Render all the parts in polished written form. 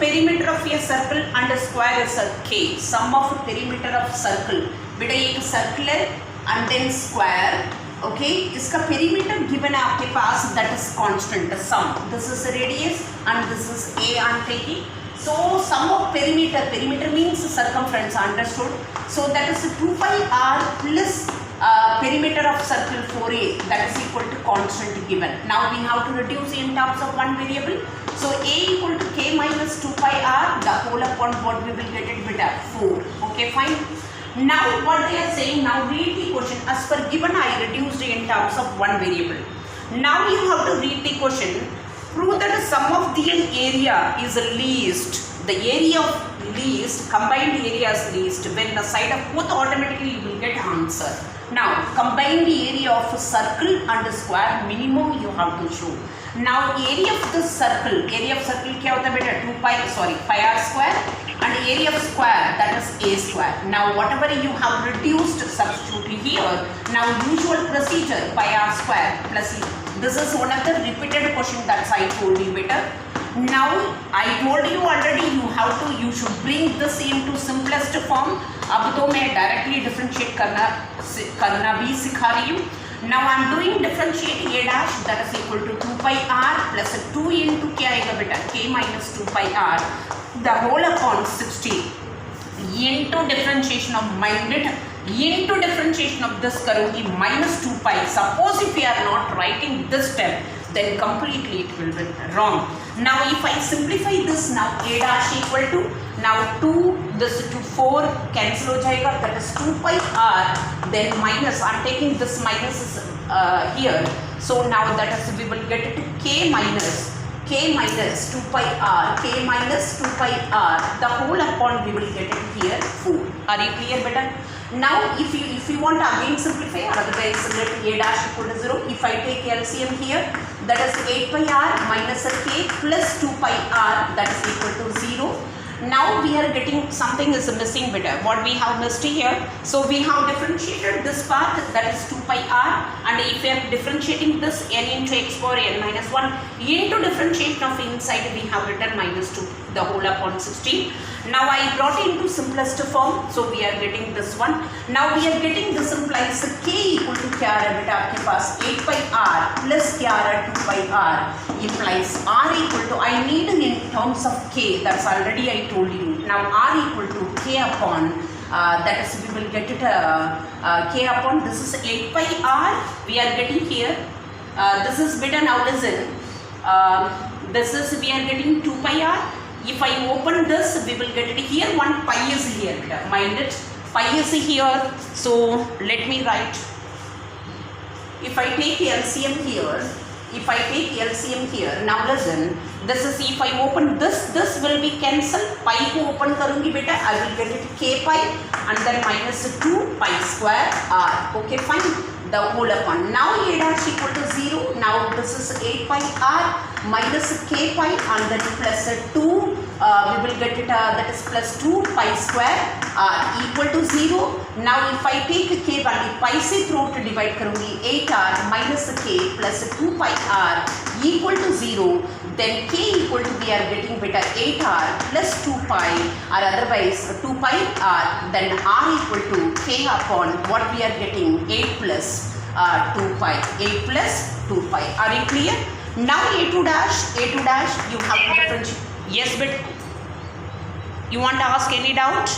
perimeter of a circle and a square is a k. Sum of perimeter of circle. बेटा एक circular and then square. Okay, इसका perimeter given है आपके पास, that is constant sum. This is radius and this is a I am taking. So sum of perimeter. Perimeter means circumference. Understood? So that is 2 pi r plus perimeter of circle 4a, that is equal to constant given. Now we have to reduce in terms of one variable. So a equal to k minus 2 pi r, the whole upon what we will get it beta 4. Okay, fine. Now what they are saying, now read the question. As per given, I reduced in terms of one variable. Now you have to read the question. Prove that the sum of the area is least. The area of least, combined area is least. When the side of both, automatically you will get answer. Now combine the area of a circle and a square, minimum you have to show. Now area of the circle क्या होता है बेटा, 2 pi pi r square, and area of square, that is a square. Now whatever you have reduced, substitute here. Now usual procedure, pi r square plus e. This is one of the repeated question that I told you better. Now I told you already, you should bring this into simplest form. अब तो मैं directly differentiate करना भी सिखा रही हूँ. Now I am doing differentiate a dash, that is equal to 2 pi r plus 2 into क्या आएगा बेटा, k minus 2 pi r, the whole upon 60 into differentiation of minded into differentiation of this करूँगी minus 2 pi. Suppose if we are not writing this step, then completely it will be wrong. Now if I simplify this, now a dash equal to, now 2 this to 4 cancel हो जाएगा, that is 2 pi r, then minus, I am taking this minus here, so now that is we will get it to k minus 2 pi r, k minus 2 pi r, the whole upon we will get it here 4. Are you clear better? Now if you want to again simplify, otherwise let a dash equal to 0. If I take LCM here, that is 8 pi r minus a k plus 2 pi r, that is equal to 0. Now we are getting something is missing better. What we have missed here? So we have differentiated this part, that is 2 pi r, and if we are differentiating this n into x power n minus 1 into differentiation of inside, we have written minus 2, the whole upon 16. Now I brought it into simplest form, so we are getting this one. Now we are getting this implies k equal to क्या है बेटा आपके पास 8 pi r plus क्या है 2 pi r, implies r equal to, I need in terms of k, that's already I told you. Now r equal to k upon that is we will get it k upon, this is 8 pi r we are getting here. This is better. Now listen, this is we are getting 2 pi r. If I open this, we will get it here. 1 pi is here. Mind it. Pi is here. So let me write. If I take LCM here, now listen. This is if I open this will be cancelled. Pi को open करूँगी बेटा. I will get it k pi and then minus 2 pi square r. Okay, fine. The whole upon. Now a dash equal to 0. Now this is 8 pi r minus k pi and then plus 2. We will get it that is plus 2 pi square r equal to 0. Now if I take k value, pi से through to divide करूँगी 8 r minus k plus 2 pi r equal to 0. Then k equal to, we are getting better 8 r plus 2 pi or otherwise 2 pi r, then r equal to k upon what we are getting 8 plus 2 pi, 8 plus 2 pi. Are you clear? Now a2 dash you have to differentiate. Yes, but you want to ask any doubt?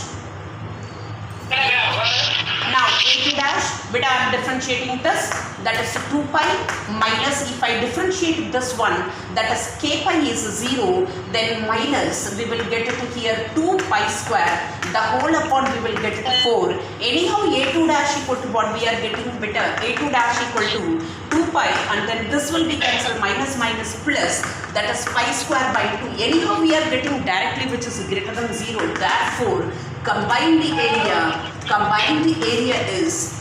Now a2 dash, but I am differentiating this, that is 2 pi minus, if I differentiate this one, that is k pi is 0, then minus we will get it here 2 pi square, the whole upon we will get it 4. Anyhow a2 dash equal to what we are getting better, a2 dash equal to 2 pi and then this will be cancelled, minus minus plus, that is pi square by 2. Anyhow we are getting directly which is greater than 0, therefore combine the area is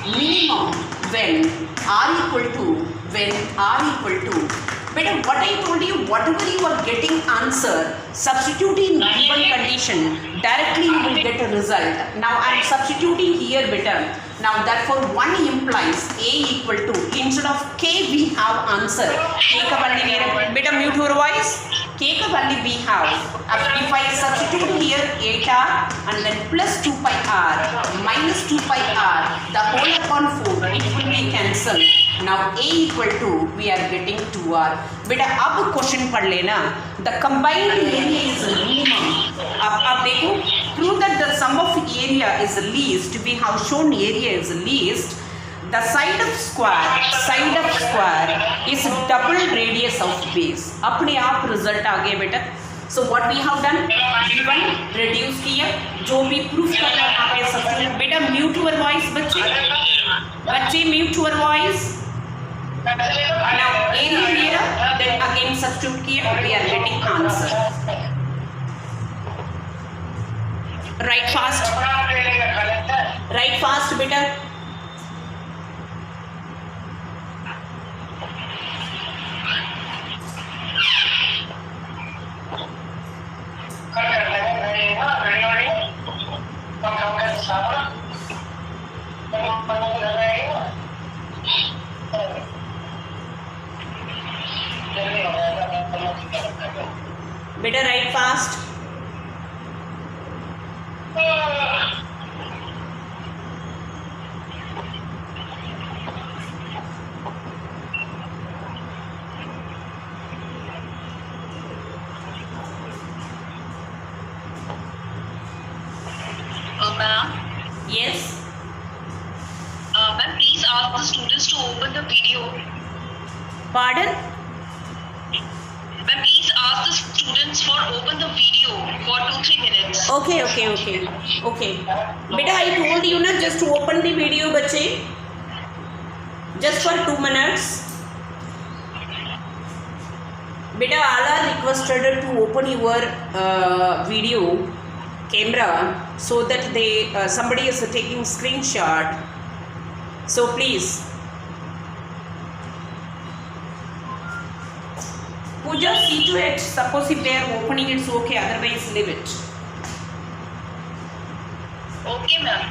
minimum when r equal to, better what I told you, whatever you are getting answer, substitute in given condition, directly you will get a result. Now I am substituting here better. Now therefore 1 implies a equal to, instead of k we have answer. K का value better mute your voice. K का value we have. If I substitute here 8r and then plus 2 pi r minus 2 pi r, the whole upon 4, it will be cancelled. Now A equal to, we are getting 2r. बेटा अब question पढ़ लेना. The combined area is minimum. अब देखो, prove that the sum of area is least. We have shown area is least. The side of square is double radius of base. अपने आप result आ गया बेटा. So what we have done? V1 reduce किया. जो भी proof करना है आप ये सब्स्टिट्यूट. बेटा mute your voice बच्चे mute your voice. Now A here, then again substitute किया. We are getting answer. Write fast बेटा. बेटा write fast. Ma'am? Yes. Ma'am, please ask the students to open the video. Pardon? Ma'am, please ask the students for open the video for 2-3 minutes. Okay. बेटा I told you ना just to open the video बच्चे. Just for 2 minutes. बेटा all are requested to open your video camera so that they somebody is taking screenshot. So please. Pooja, see to it. Suppose if they are opening, it's okay. Otherwise, leave it. Okay, ma'am.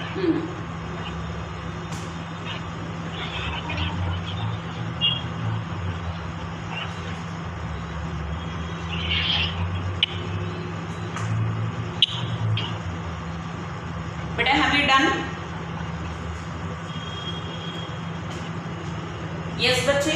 Beta, have you done? Yes, बच्चे.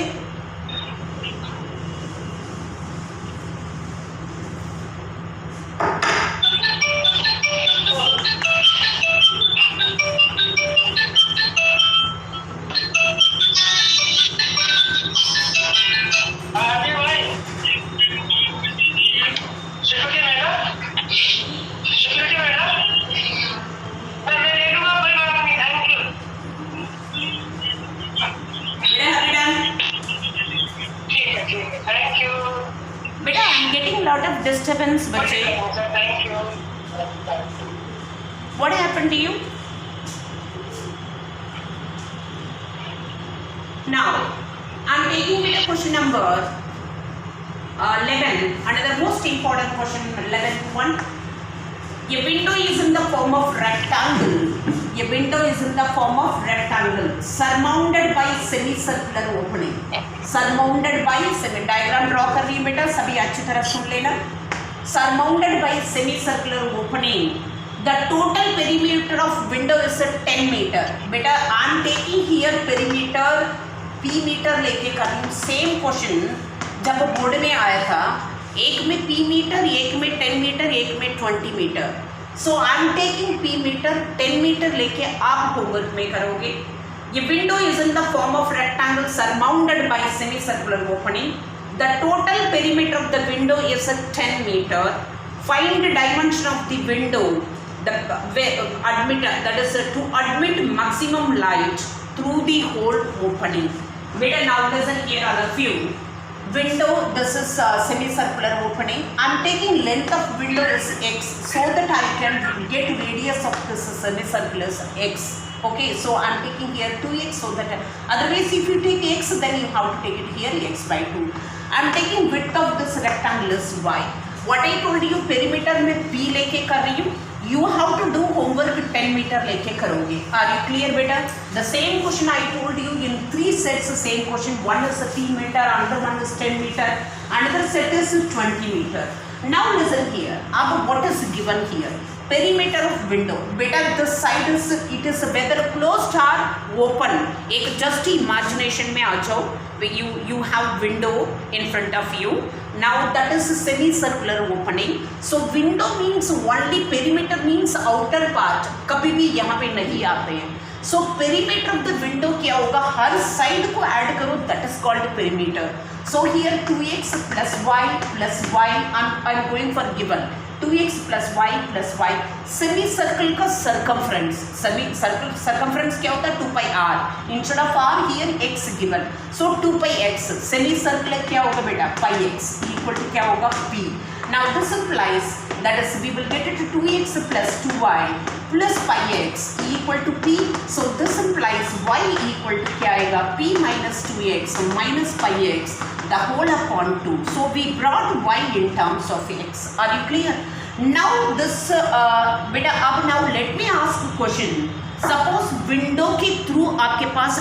Disturbance बच्चे. Thank you. What happened to you? Now I'm taking with a question number 11. Another most important question, 11.1. A window is in the form of rectangle. A window is in the form of rectangle surmounted by semicircular opening. Surmounded by semi. Diagram draw कर रही बेटा, सभी अच्छी तरह सुन लेना. Surmounded by semicircular opening. The total perimeter of window is 10 meter. बेटा I am taking here perimeter p meter लेके कर रही हूँ. Same question जब बोर्ड में आया था, एक में p मीटर, एक में 10 मीटर, एक में 20 metre. So I am taking p metre 10 metre लेके आप होमवर्क में करोगे. ये window is in the form of rectangle surmounded by semicircular opening. The total perimeter of the window is 10 meter. Find the dimension of the window. The admitter, that is to admit maximum light through the whole opening. Better now listen here are a few. Window, this is semicircular opening. I am taking length of window is x so that I can get radius of this semicircular x. Okay, so I am taking here 2x so that otherwise if you take x then you have to take it here x by 2. I am taking width of this rectangle is y. What I told you perimeter में p लेके कर रही हूँ. You have to do homework 10 meter लेके करोगे. Are you clear बेटा? The same question I told you in 3 sets. Same question. One is 3 meter, another one is 10 meter, another set is 20 meter. Now listen here, what is given here? Perimeter of window. Beta, this side is, it is whether closed or open. एक just imagination में आ जाओ. You have window in front of you. Now that is a semi-circular opening. So window means only, perimeter means outer part. कभी भी यहाँ पे नहीं आते हैं. So perimeter of the window क्या होगा? हर side को add करो, that is called perimeter. So here 2x plus y plus y. I'm going for given. 2x plus y semi circle का सर्कमफ्रेंस. सेमी सर्कल सर्कमफ्रेंस क्या होता है? 2 pi r. Instead of r here x given. So 2 pi x. Semi circle क्या होगा बेटा? pi x equal to क्या होगा? p. Now this implies that is we will get it to 2x plus 2y plus pi x equal to p. So this implies y equal to क्या आएगा? p minus 2x minus pi x the whole upon 2. So we brought y in terms of x. Are you clear? Now this beta अब now let me ask a question. Suppose window के through आपके पास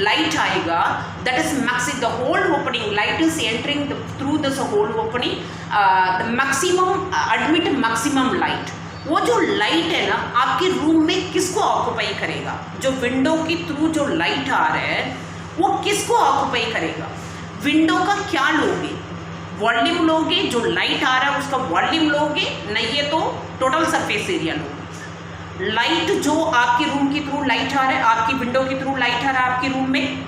light आएगा, that is maximum, the whole opening light is entering through this whole opening, the maximum admit maximum light. वो जो light है ना आपके room में किसको ऑक्युपाई करेगा? जो विंडो के थ्रू जो लाइट आ रहा है वो किसको ऑक्युपाई करेगा? विंडो का क्या लोगे? वॉल्यूम लोगे? जो लाइट आ रहा है उसका वॉल्यूम लोगे? नहीं है तो टोटल सरफेस एरिया लोगे. लाइट जो आपके रूम के थ्रू लाइट आ रहा है, आपकी विंडो के थ्रू लाइट आ रहा है आपके रूम में.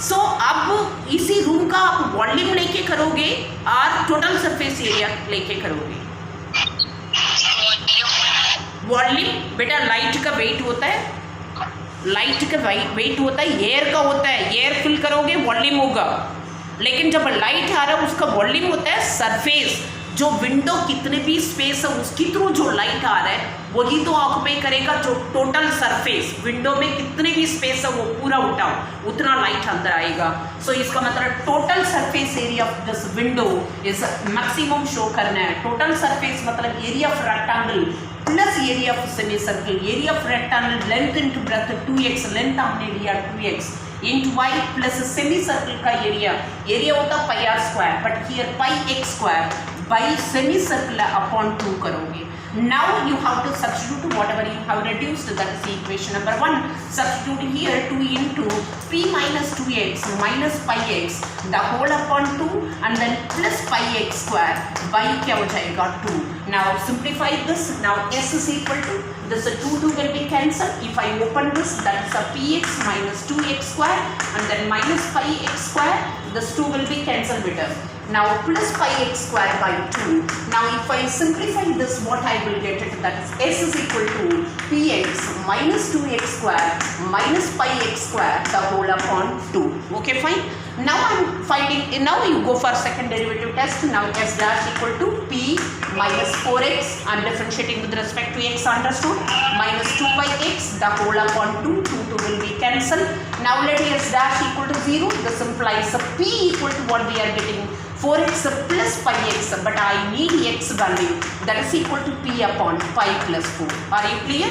सो अब इसी रूम का आप वॉल्यूम लेके करोगे और टोटल सरफेस एरिया लेके करोगे? वॉल्यूम बेटा लाइट का वेट होता है, लाइट का वेट होता है, एयर का होता है. एयर फिल करोगे वॉल्यूम होगा, लेकिन जब लाइट आ रहा है उसका वॉल्यूम होता है सरफेस. जो विंडो कितने भी स्पेस है उसके थ्रू जो लाइट आ रहा है वही तो ऑक्युपाई करेगा जो टोटल सरफेस. विंडो में कितने भी स्पेस है वो पूरा उठाओ उतना लाइट अंदर आएगा. सो इसका मतलब total surface area of this window is maximum show करना है. टोटल सरफेस मतलब area of rectangle plus area of semi circle. Area of rectangle length into breadth 2x, length हमने लिया 2x into y plus semi circle का area. Area होता पाई r square, but here pi x square by semi circle upon 2 करोगे. Now you have to substitute whatever you have reduced, that is equation number 1. Substitute here 2 into p minus 2x minus pi x the whole upon 2 and then plus pi x square by क्या हो जाएगा? 2. Now simplify this. Now s is equal to this 2 will be cancelled. If I open this, that is a px minus 2x square and then minus pi x square. This 2 will be cancelled with us. Now plus pi x square by 2. Now if I simplify this, what I will get it, that is s is equal to px minus 2x square minus pi x square the whole upon 2. Okay, fine. Now I'm finding, now you go for second derivative test. Now s dash equal to p minus 4x, I'm differentiating with respect to x, understood, minus 2 by x the whole upon 2. 2 will be cancelled. Now let s dash equal to 0. This implies p equal to what we are getting, 4x plus pi x, but I need x value, that is equal to p upon pi plus 4. Are you clear?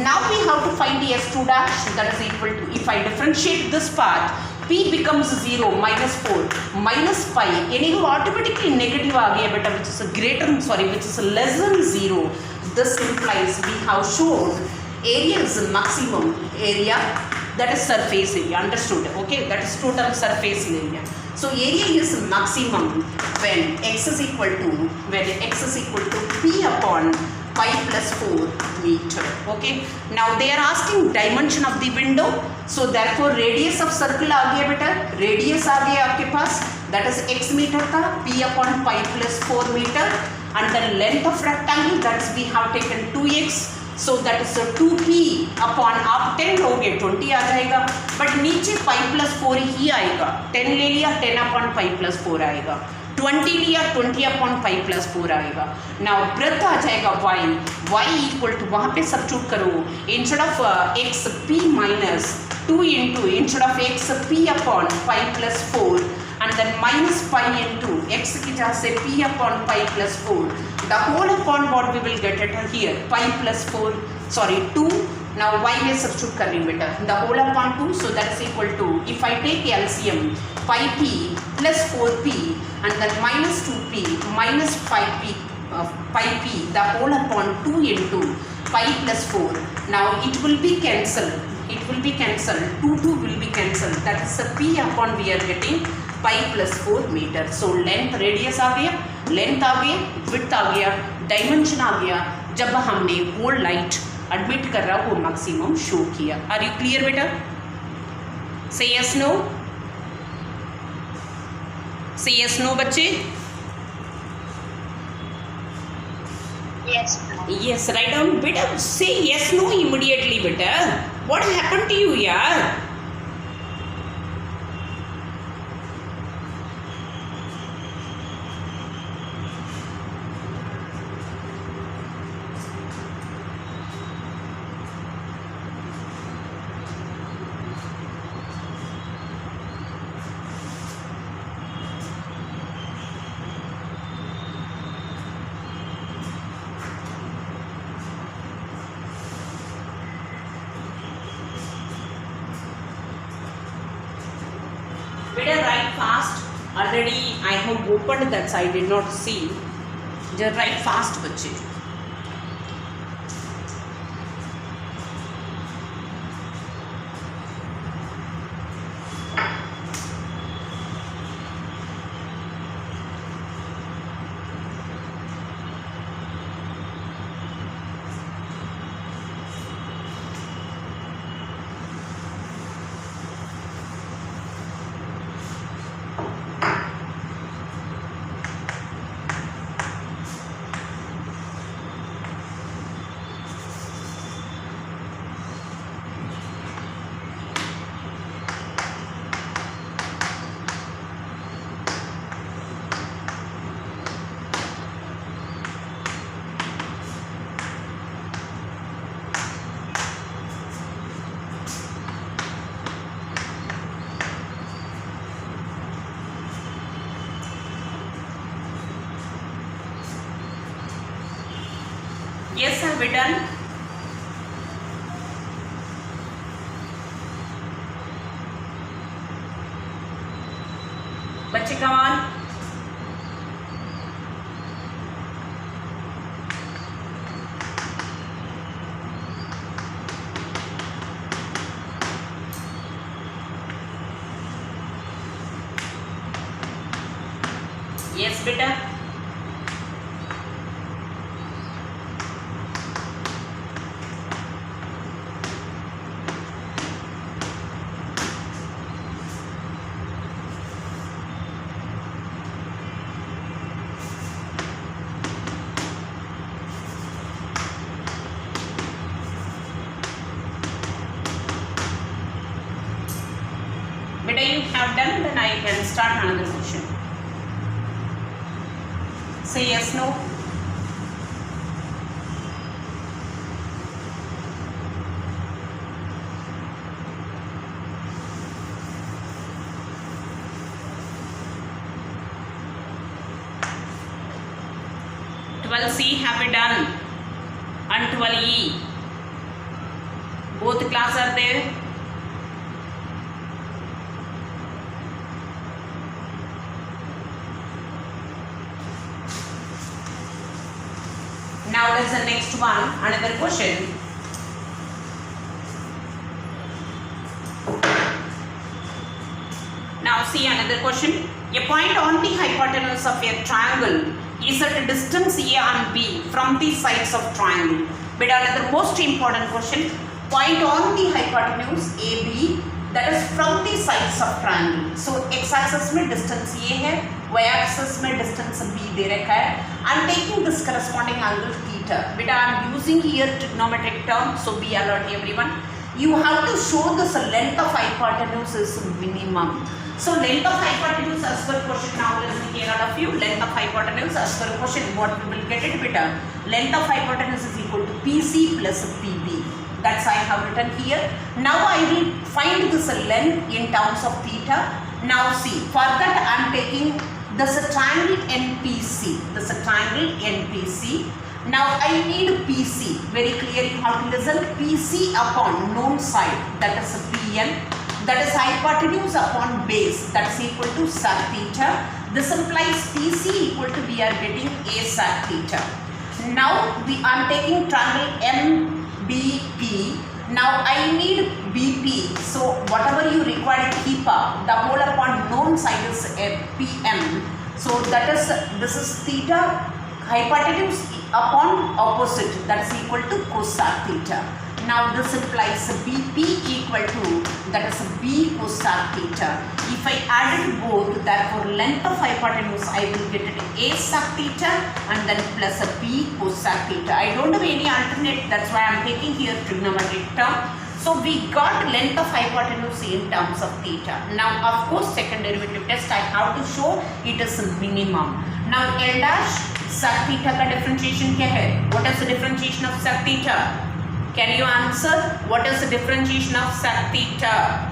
Now we have to find the s2 dash, that is equal to, if I differentiate this part, p becomes 0 minus 4 minus pi, यानी वो automatically negative आ गया बेटा, which is a greater, sorry, which is less than 0. This implies we have shown area is maximum area, that is surface area, understood? Okay, that is total surface area. So area is maximum when x is equal to p upon pi plus 4 meter. Okay. Now they are asking dimension of the window. So therefore radius of circle आ गया बेटा, radius आ गया आपके पास, that is x meter था, p upon pi plus 4 meter, and the length of rectangle, that's we have taken 2x. So that is 2p upon, आप 10 लोगे 20 आ जाएगा, but नीचे pi plus 4 ही आएगा. 10 ले लिया 10 upon pi plus 4 आएगा, 20 लिया 20 upon pi plus 4 आएगा. Now breadth आ जाएगा y equal to, वहाँ पे substitute करो, instead of x p minus 2 into, instead of x p upon pi plus 4 and then minus pi into x की जहाँ से p upon pi plus 4, the whole upon what we will get it here, pi plus 4, sorry 2 Now y में substitute कर रही हूँ बेटा, the whole upon 2, so that is equal to, if I take LCM, pi p plus 4p and then minus 2p minus 5p pi p the whole upon 2 into pi plus 4. Now it will be cancelled. It will be cancelled. 2 will be cancelled. That is a p upon we are getting pi plus 4 meter. So length radius आ गया, length आ गया, width आ गया, dimension आ गया. जब हमने whole light admit कर रहा वो maximum show किया. आर यू क्लियर बेटा? से यस नो, से यस नो बच्चे. Yes. यस राइट डाउन बेटा, से यस नो इमीडिएटली बेटा. व्हाट हैपेंड टू यू यार? Better write fast. Already I have opened that, so I did not see. Just write fast बच्चे. Yes, have we done? बच्चे come on. Yes, बेटा. Beta, you have done, then I can start another question. Say yes, no. C have we done, and 12E. Both class are there. Now there's the next one, another question. Now see another question. A point on the hypotenuse of a triangle is at a distance A and B from the sides of triangle. But another most important question. Point on the hypotenuse AB, that is from the sides of triangle. So x-axis में distance A है, y-axis में distance B दे रखा है. I am taking this corresponding angle theta. But I am using here trigonometric term, so be alert everyone. You have to show this length of hypotenuse is minimum. So length of hypotenuse as per question, now listen here all of you. Length of hypotenuse as per question, what we will get it better. Length of hypotenuse is equal to PC plus PB. That's I have written here. Now I will find this length in terms of theta. Now see, for that I am taking this triangle NPC. This triangle NPC. Now I need PC. Very clearly how to listen. PC upon known side, that is PM. That is hypotenuse upon base, that is equal to sec theta. This implies PC equal to, we are getting a sec theta. Now I'm taking triangle MBP. Now I need BP. So whatever you require, keep up. The whole upon known side is PM. So that is, this is theta, hypotenuse upon opposite, that is equal to cosec theta. Now this implies BP equal to, that is B cosec theta. If I added both, therefore length of hypotenuse, I will get it A sec theta and then plus a B cosec theta. I don't have any alternate, that's why I am taking here trigonometric term. So we got length of hypotenuse in terms of theta. Now of course second derivative test I have to show it is minimum. Now L dash sec theta का differentiation क्या है? What is the differentiation of sec theta? Can you answer? What is the differentiation of sec theta?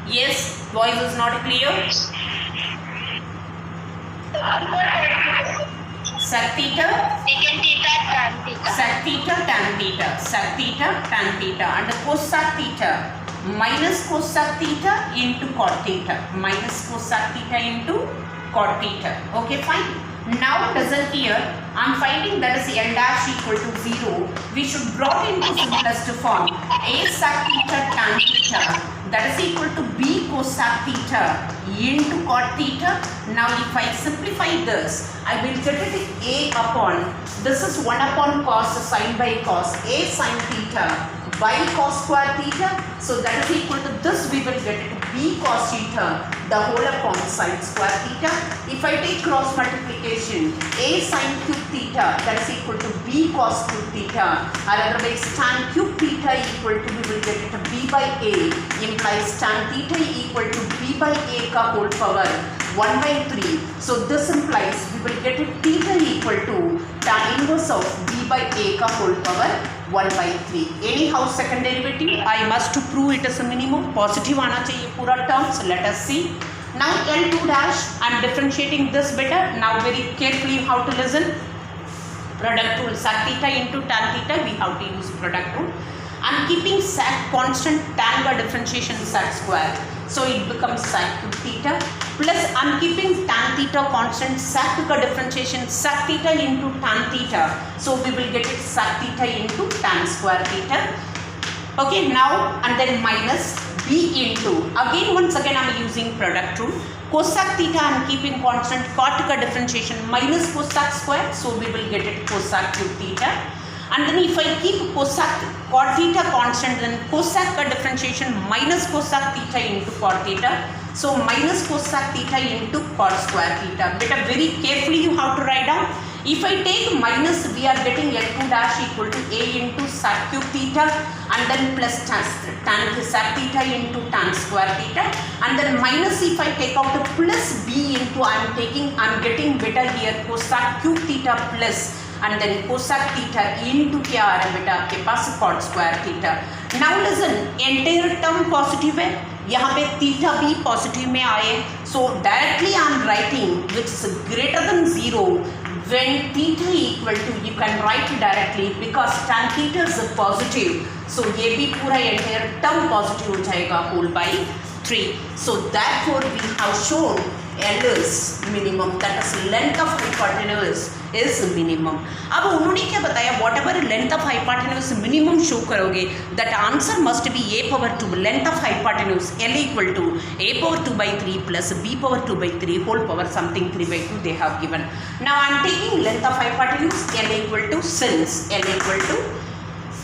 Yes, voice is not clear. Sec theta, Secant theta, tan theta. sec theta, tan theta, sec theta, tan theta, and cosec theta minus cosec theta into cot theta, minus cosec theta into cot theta. Okay, fine. Now result here, I am finding that is L dash equal to 0. We should brought into simplest form. A sec theta tan theta, that is equal to B cosec theta into cot theta. Now if I simplify this, I will get it A upon, this is 1 upon cos sin by cos, A sin theta by cos square theta. So that is equal to this, we will get it B cos theta, the whole upon sin square theta. If I take cross multiplication, A sin cube theta, that is equal to B cos cube theta, or otherwise tan cube theta equal to, we will get it B by A, implies tan theta equal to B by A ka whole power 1 by 3. So this implies we will get it theta equal to tan inverse of B by A ka whole power 1 by 3. Anyhow second derivative I must to prove it as a minimum. Positive आना चाहिए पूरा term. So let us see. Now L2 dash, I am differentiating this better. Now very carefully how to listen. Product rule, sec theta into tan theta, we have to use product rule. I am keeping sec constant, tan का differentiation sec square. So it becomes sec cube theta. Plus I am keeping tan theta constant, sec का differentiation sec theta into tan theta. So we will get it sec theta into tan square theta. Okay, now and then minus B into, again once again I am using product rule. Cosec theta I am keeping constant, cot का differentiation minus cosec square. So we will get it cosec cube theta. And then if I keep cosec cot theta constant, then cosec का differentiation minus cosec theta into cot theta. So minus cosec theta into cot square theta. Beta very carefully you have to write down. If I take minus, we are getting L2 dash equal to A into sec cube theta, and then plus tan sec theta into tan square theta, and then minus if I take out the plus B into, I am getting beta here cosec cube theta plus, and then cosec theta into क्या आ रहा है बेटा आपके पास cot square theta. Now listen, entire term positive है, यहाँ पे theta भी positive में आए, so directly I am writing which is greater than 0 when theta equal to, you can write directly because tan theta is positive, so ये भी पूरा entire term positive हो जाएगा whole by 3. So therefore we have shown L is minimum, that is length of hypotenuse is minimum. अब उन्होंने क्या बताया, whatever length of hypotenuse minimum show करोगे, that answer must be a power 2 length of hypotenuse L equal to a power 2 by 3 plus b power 2 by 3 whole power something 3 by 2 they have given. Now I am taking length of hypotenuse L equal to, since L equal to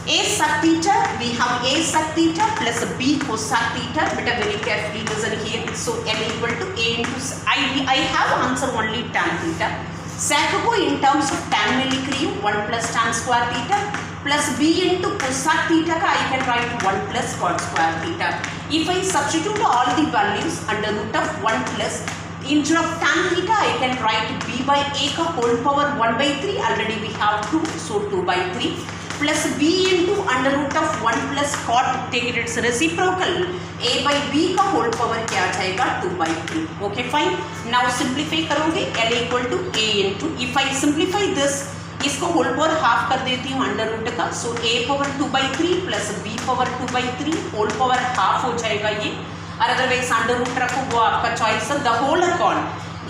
A sec theta, we have A sec theta plus B cosec theta, but very carefully listen here. So L equal to A into, I have answer only tan theta. Sec को in terms of tan में लिख रही हूँ 1 plus tan square theta plus B into cosec theta का I can write 1 plus cot square theta. If I substitute all the values under root of 1 plus, instead of tan theta I can write B by A का whole power 1 by 3, already we have 2, so 2 by 3. plus b into under root of 1 plus cot, take it its reciprocal, a by b का whole power क्या आ जाएगा 2 by 3. Okay fine. Now simplify करोगे l equal to a into, if I simplify this, इसको whole power half कर देती हूँ under root का, so a power 2 by 3 plus b power 2 by 3 whole power half हो जाएगा ये, और अदरवाइज अंडर रूट रखो वो आपका चॉइस है. द होल अपॉन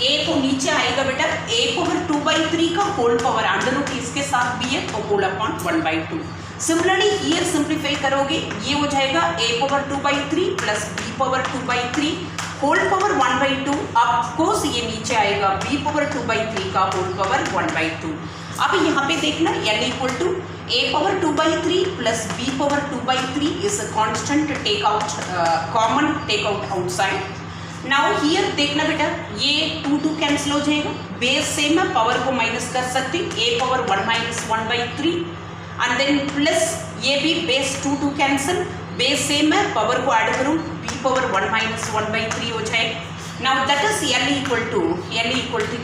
a तो नीचे आएगा बेटा, a पावर 2 by 3 का होल पावर अंडर रूट इसके साथ भी है तो whole upon 1 by 2. Similarly here simplify करोगे ये हो जाएगा a power 2 by 3 plus b power 2 by 3 whole power 1 by 2. Of course ये नीचे आएगा b पावर 2 by 3 का होल पावर 1 by 2. अब यहाँ पे देखना l equal to a power 2 by 3 plus b power 2 by 3 is a constant, take out common, take out outside. Now here देखना बेटा ये 2 कैंसिल हो जाएगा, बेस सेम है, पावर को माइनस कर सकते, a पावर 1 minus 1 by 3 and then plus ये भी बेस 2 कैंसिल, बेस सेम है, पावर को ऐड करूँ b पावर 1 माइनस 1 by 3 हो जाएगा. Now that is l equal to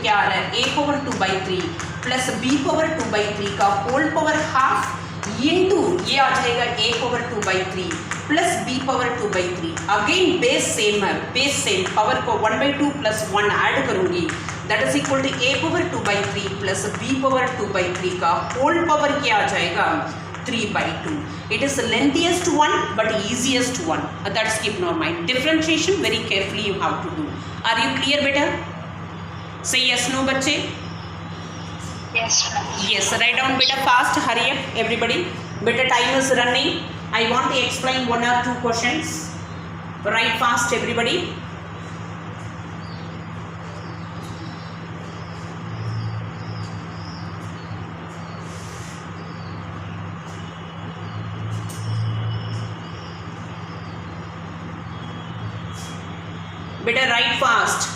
क्या आ रहा है a power 2 by 3 plus b power 2 by 3 का होल पावर हाफ इंटू ये आ जाएगा a power 2 by 3 plus b power 2 by 3. Again base same है, बेस सेम, पावर को 1 by 2 प्लस 1 ऐड करूंगी, that is equal to a power 2 by 3 plus b power 2 by 3 का whole power क्या आ जाएगा 3 by 2. It is lengthiest one but easiest one, that's keep in your mind. Differentiation very carefully you have to do. Are you clear बेटा? Say yes no बच्चे? Yes, ma'am. Yes, write down beta fast, hurry up everybody. Beta time is running. I want to explain 1 or 2 questions. Write fast everybody. Beta write fast.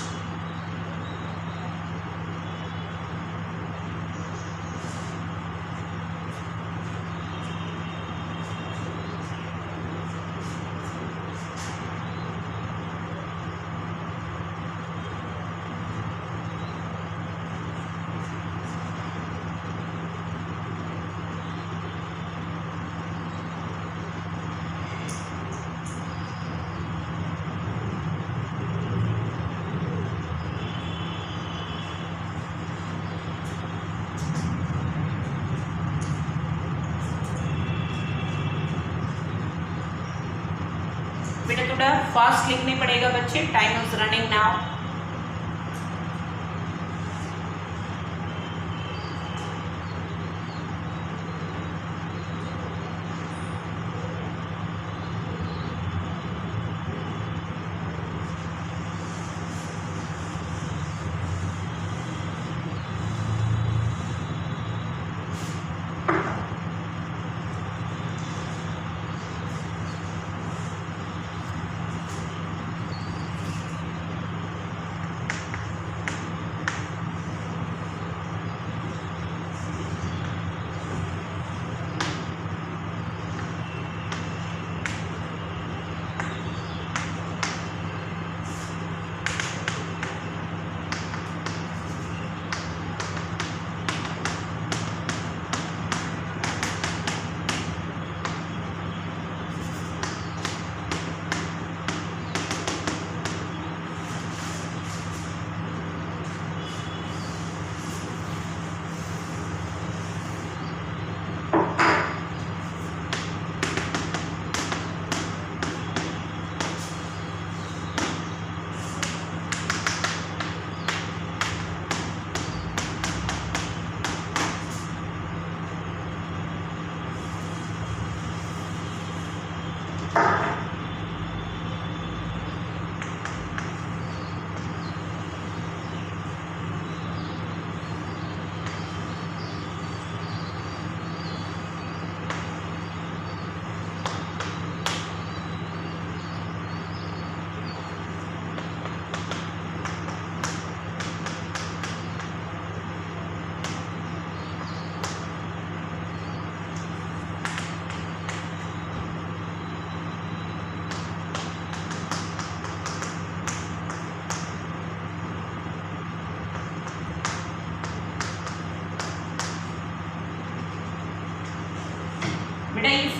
बेटा थोड़ा fast लिखने पड़ेगा बच्चे, time is running now.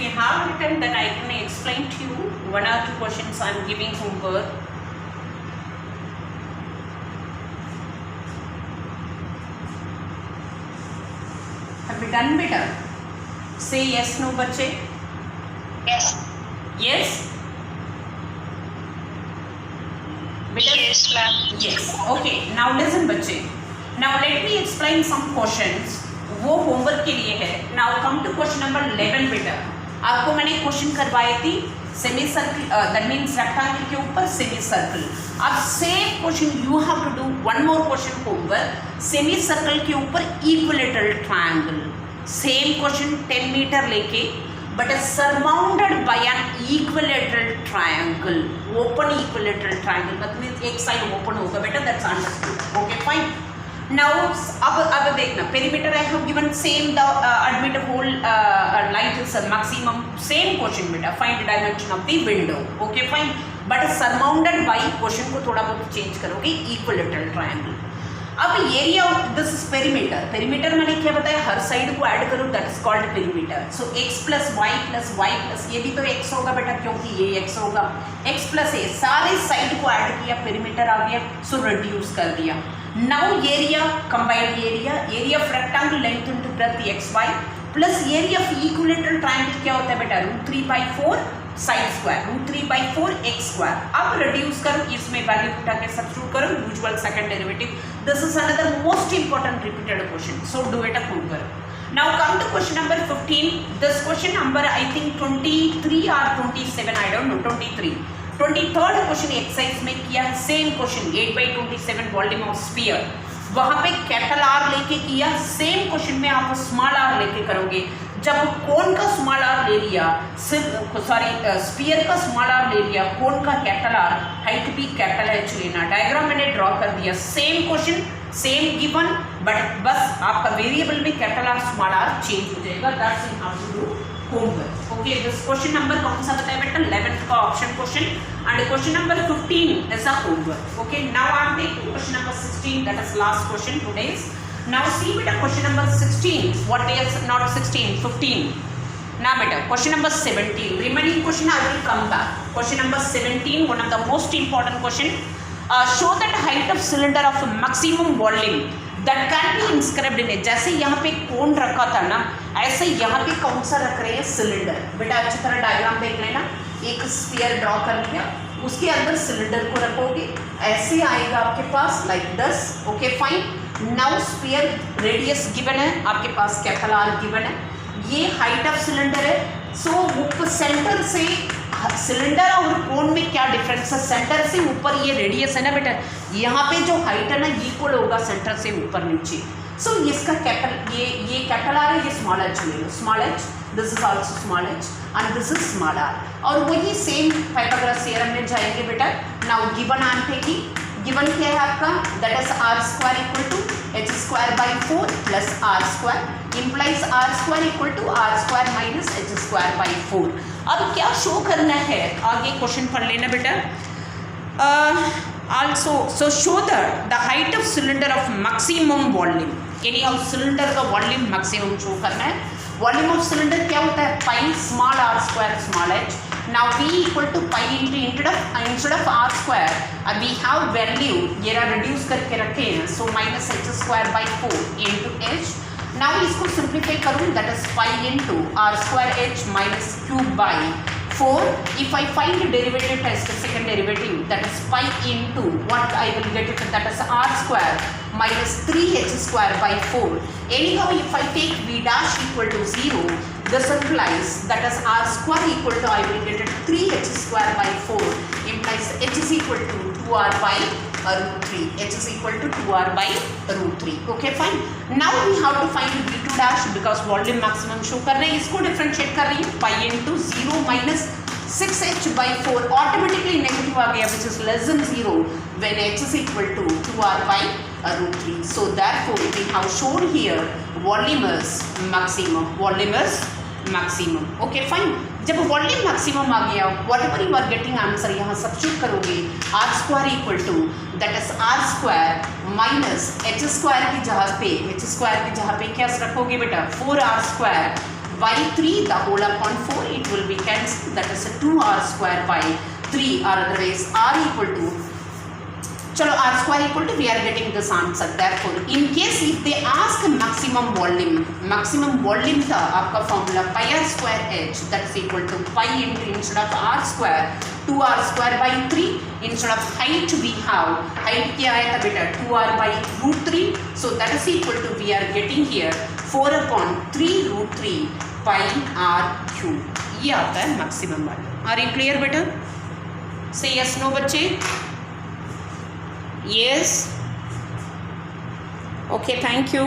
you have written, then I can explain to you 1 or 2 questions I am giving homework. Have you done better? Say yes, no, बच्चे. Yes. Yes. Better? Yes, ma'am. Yes. Okay. Now listen, बच्चे. Now let me explain some questions. वो homework के लिए है. Now come to question number 11 बेटा. आपको मैंने question करवाई थी semi circle, that means rectangle के ऊपर सेमी सर्कल. अब same question you have to do one more question homework semi circle के ऊपर equilateral triangle. Same question 10 metre लेके but surmounted by an equilateral triangle. Open equilateral triangle मतलब एक side open होगा बेटा. That's understood. Okay fine. Now अब देखना perimeter I have given same the admit whole light is maximum. Same question बेटा. Find the dimension of the window. Okay fine. But surrounded by question को थोड़ा बहुत change करोगे equilateral triangle. अब area of this is perimeter. Perimeter मैंने क्या बताया, हर साइड को ऐड करो that is called perimeter. So x plus y plus ये भी तो x होगा बेटा क्योंकि ये x होगा. x प्लस ए सारे साइड को ऐड किया पेरीमीटर आ गया. सो रिड्यूस कर दिया. Now area combined area of rectangle length into breadth xy plus area of equilateral triangle क्या होता है बेटा √3/4 साइड स्क्वायर √3/4 x स्क्वायर. अब रिड्यूस करो, इसमें वैल्यू उठा के सब्स्टिट्यूट करो usual second derivative. This is another most important repeated question. So do it up homework. Now come to question number 15. This question number I think 23 और 27 I don't no 23rd question exercise में किया. Same question 8/27 volume of sphere. वहां पे capital R लेके किया. Same question में आप small are लेके करोगे. जब कोन का स्मॉल आर ले लिया, स्फीयर का स्मॉल आर ले लिया, कोन का कैपिटल आर, हाइट भी कैपिटल एच लेना. डायग्राम मैंने ड्रॉ कर दिया. Same question same given but बस आपका वेरिएबल में capital R small R change हो जाएगा. That's in how to do homework. Okay this question number कौन सा बताया बेटा 11th का option question and question number 15 is a homework. Okay now I am taking question number 16 that is last question टुडे's. Now see beta question number 16. What is not 16? 15. Now beta question number 17. Remaining question I will come back. Question number 17. One of the most important question. Show that height of cylinder of maximum volume that can be inscribed in it. जैसे यहाँ पे कोन रखा था ना, ऐसे यहाँ पे कौन सा रख रहे हैं सिलेंडर. बेटा अच्छी तरह डायग्राम देख लेना. एक स्फीयर ड्रॉ कर लिया, उसके अंदर सिलेंडर को रखोगे, ऐसे आएगा आपके पास like this. Okay fine. Now sphere radius given है आपके पास, कैपिटल आर गिवन है. ये हाइट ऑफ सिलेंडर है. सो सेंटर से सिलेंडर और कोन में क्या डिफरेंस है, सेंटर से ऊपर ये रेडियस है ना बेटा, यहाँ पे जो हाइट है ना इक्वल होगा सेंटर से ऊपर नीचे. सो इसका कैपिटल ये कैपिटल आर है, ये स्मॉल एच ले लो. Small h this is also small h and this is small r. और वही सेम पाइथागोरस थ्योरम में जाएंगे बेटा. नाउ गिवन आंटे गिवन क्या है आपका, that is r square equal to h square by 4 plus r square implies r square equal to r square minus h square by 4. अब क्या शो करना है, आगे क्वेश्चन पढ़ लेना बेटा. also so show the height of cylinder of maximum volume. यानी हम सिलेंडर का वॉल्यूम मैक्सिमम शो करना है. वॉल्यूम ऑफ सिलेंडर क्या होता है, pi small r square small h. Now V equal to pi instead of r square, we have value ये reduce करके रखे हैं, so minus h square by 4 into h. Now इसको simplify करूँ, that is pi into r square h minus cube by 4. If I find the derivative test, second derivative, that is pi into what I will get it, that is r square minus 3h square by 4. Anyhow, if I take v dash equal to 0, this implies that is r square equal to, I will get it 3h square by 4 implies h is equal to 2r by root 3. h is equal to 2r by root 3. Okay fine. Now we have to find v2 dash because volume maximum show कर रहे हैं. इसको differentiate कर रही हूँ, pi into 0 minus 6h by 4 automatically negative आ गया which is less than 0 when h is equal to 2r by root 3. So therefore we have shown here volume is maximum. Volume is maximum. Okay fine. जब volume maximum आ गया, whatever you are getting answer यहाँ substitute करोगे, r square equal to that is r square minus h square की जगह पे क्या रखोगे बेटा 4r square by 3 the whole upon 4 it will be cancelled, that is 2r square by 3 or otherwise r equal to, चलो r square equal to, we are getting this answer. Therefore in case if they ask maximum volume था आपका formula pi r square h, that is equal to pi into, instead of r square 2r square by 3, instead of height we have, height क्या आया था बेटा 2r by root 3, so that is equal to, we are getting here 4 upon 3 root 3 pi r cube. ये आता है maximum value. Are you clear बेटा? Say yes no बच्चे. Yes. Okay, thank you.